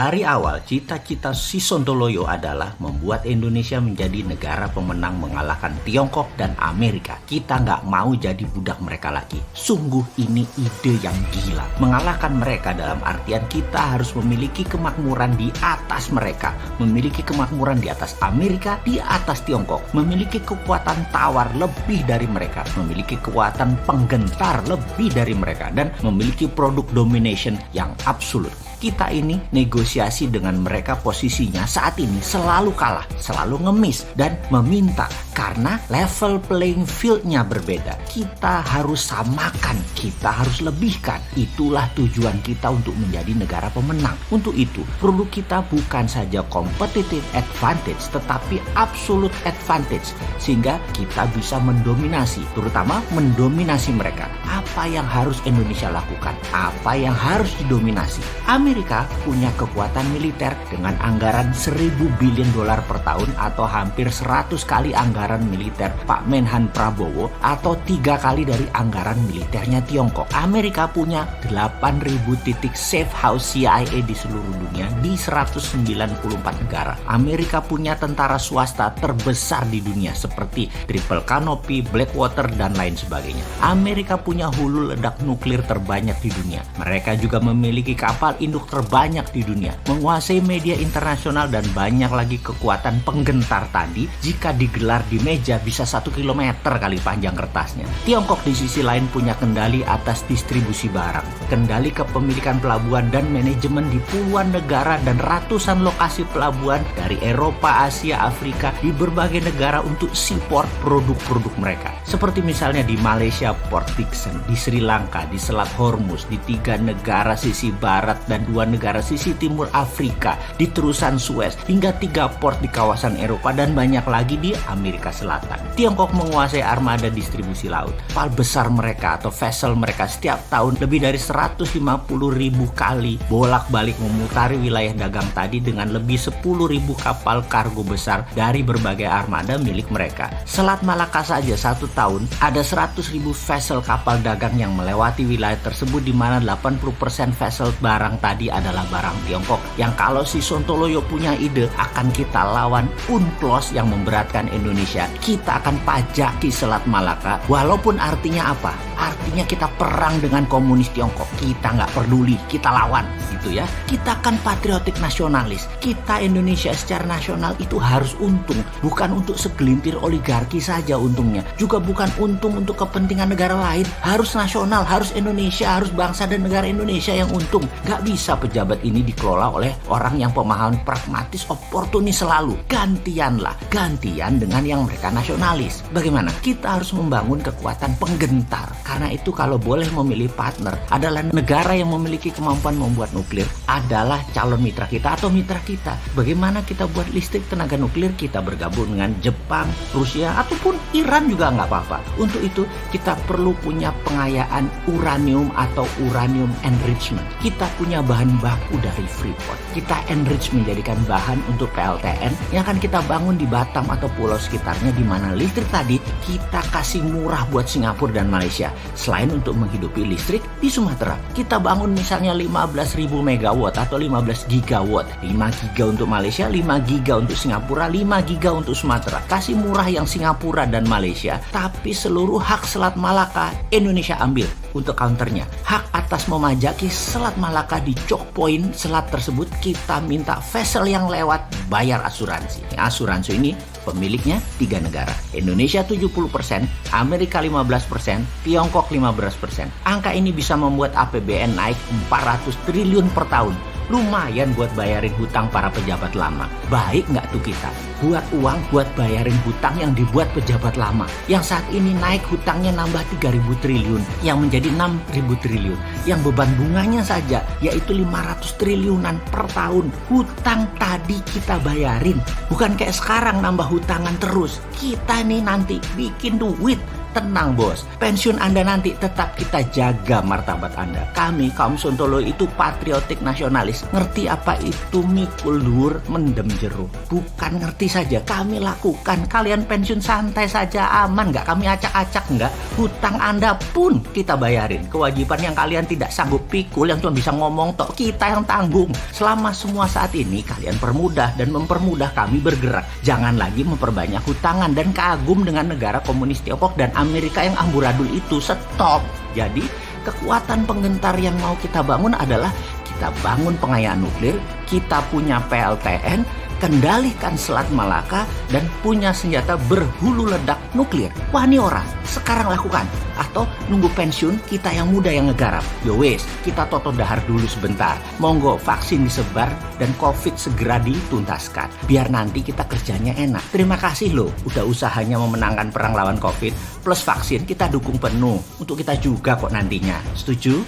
Dari awal, cita-cita si Sontoloyo adalah membuat Indonesia menjadi negara pemenang mengalahkan Tiongkok dan Amerika. Kita nggak mau jadi budak mereka lagi. Sungguh ini ide yang gila. Mengalahkan mereka dalam artian kita harus memiliki kemakmuran di atas mereka. Memiliki kemakmuran di atas Amerika, di atas Tiongkok. Memiliki kekuatan tawar lebih dari mereka. Memiliki kekuatan penggentar lebih dari mereka. Dan memiliki produk domination yang absolut. Kita ini negosiasi dengan mereka posisinya saat ini selalu kalah, selalu ngemis dan meminta karena level playing field-nya berbeda. Kita harus samakan, kita harus lebihkan. Itulah tujuan kita untuk menjadi negara pemenang. Untuk itu, produk kita bukan saja competitive advantage tetapi absolute advantage sehingga kita bisa mendominasi, terutama mendominasi mereka. Apa yang harus Indonesia lakukan? Apa yang harus didominasi? Amerika punya kekuatan militer dengan anggaran 1.000 billion dolar per tahun atau hampir 100 kali anggaran militer Pak Menhan Prabowo atau 3 kali dari anggaran militernya Tiongkok. Amerika punya 8.000 titik safe house CIA di seluruh dunia di 194 negara. Amerika punya tentara swasta terbesar di dunia seperti Triple Canopy, Blackwater, dan lain sebagainya. Amerika punya hulu ledak nuklir terbanyak di dunia. Mereka juga memiliki kapal induk terbanyak di dunia, menguasai media internasional dan banyak lagi kekuatan penggentar tadi. Jika digelar di meja bisa 1 kilometer kali panjang kertasnya. Tiongkok di sisi lain punya kendali atas distribusi barang, kendali kepemilikan pelabuhan dan manajemen di puluhan negara dan ratusan lokasi pelabuhan dari Eropa, Asia, Afrika di berbagai negara untuk support produk-produk mereka. Seperti misalnya di Malaysia Port Dickson, di Sri Lanka, di Selat Hormuz, di 3 negara sisi barat dan 2 negara sisi timur Afrika, di terusan Suez, hingga 3 port di kawasan Eropa dan banyak lagi di Amerika Selatan. Tiongkok menguasai armada distribusi laut. Kapal besar mereka atau vessel mereka setiap tahun lebih dari 150.000 kali bolak-balik memutari wilayah dagang tadi dengan lebih 10.000 kapal kargo besar dari berbagai armada milik mereka. Selat Malaka saja satu tahun ada 100.000 vessel kapal dagang yang melewati wilayah tersebut, di mana 80% vessel barang tadi adalah barang Tiongkok. Yang kalau si Sontoloyo punya ide akan kita lawan UNCLOS yang memberatkan Indonesia, kita akan pajaki Selat Malaka. Walaupun artinya apa? Artinya kita perang dengan komunis Tiongkok. Kita nggak peduli, kita lawan gitu ya. Kita kan patriotik nasionalis. Kita Indonesia secara nasional itu harus untung, bukan untuk segelintir oligarki saja untungnya, juga bukan untung untuk kepentingan negara lain. Harus nasional, harus Indonesia, harus bangsa dan negara Indonesia yang untung. Nggak bisa pejabat ini dikelola oleh orang yang pemahaman pragmatis, oportunis selalu. Gantian dengan yang mereka nasionalis. Bagaimana? Kita harus membangun kekuatan penggentar. Karena itu kalau boleh memilih partner adalah negara yang memiliki kemampuan membuat nuklir adalah calon mitra kita atau mitra kita. Bagaimana kita buat listrik tenaga nuklir? Kita bergabung dengan Jepang, Rusia, ataupun Iran juga nggak apa-apa. Untuk itu kita perlu punya pengayaan uranium atau uranium enrichment. Kita punya bahan baku dari Freeport. Kita enrich menjadikan bahan untuk PLTN yang akan kita bangun di Batam atau pulau sekitarnya, di mana listrik tadi kita kasih murah buat Singapura dan Malaysia. Selain untuk menghidupi listrik di Sumatera, kita bangun misalnya 15.000 megawatt atau 15 gigawatt. 5 giga untuk Malaysia, 5 giga untuk Singapura, 5 giga untuk Sumatera. Kasih murah yang Singapura dan Malaysia, tapi seluruh hak Selat Malaka Indonesia ambil. Untuk counternya, hak atas memajaki Selat Malaka di choke point selat tersebut kita minta vessel yang lewat bayar asuransi. Asuransi ini pemiliknya 3 negara. Indonesia 70%, Amerika 15%, Tiongkok 15%. Angka ini bisa membuat APBN naik 400 triliun per tahun. Lumayan buat bayarin hutang para pejabat lama. Baik nggak tuh kita? Buat uang buat bayarin hutang yang dibuat pejabat lama. Yang saat ini naik hutangnya nambah 3.000 triliun. Yang menjadi 6.000 triliun. Yang beban bunganya saja yaitu 500 triliunan per tahun. Hutang tadi kita bayarin. Bukan kayak sekarang nambah hutangan terus. Kita nih nanti bikin duit Tenang bos, pensiun Anda nanti tetap kita jaga martabat Anda. Kami kaum Sontoloyo itu patriotik nasionalis. Ngerti apa itu mikul dur mendem jeruk? Bukan ngerti saja, kami lakukan. Kalian pensiun santai saja, aman nggak? Kami acak-acak nggak? Hutang Anda pun kita bayarin. Kewajiban yang kalian tidak sanggup pikul, yang cuma bisa ngomong tok, kita yang tanggung. Selama semua saat ini kalian permudah dan mempermudah kami bergerak. Jangan lagi memperbanyak hutangan dan kagum dengan negara komunis Tiongkok dan Amerika yang amburadul itu. Stop. Jadi kekuatan penggentar yang mau kita bangun adalah kita bangun pengayaan nuklir, kita punya PLTN, kendalikan Selat Malaka, dan punya senjata berhulu ledak nuklir. Wah ini orang, sekarang lakukan. Atau nunggu pensiun kita yang muda yang ngegarap. Yo wes, kita toto dahar dulu sebentar. Monggo vaksin disebar dan COVID segera dituntaskan. Biar nanti kita kerjanya enak. Terima kasih loh, udah usahanya memenangkan perang lawan COVID. Plus vaksin kita dukung penuh. Untuk kita juga kok nantinya. Setuju?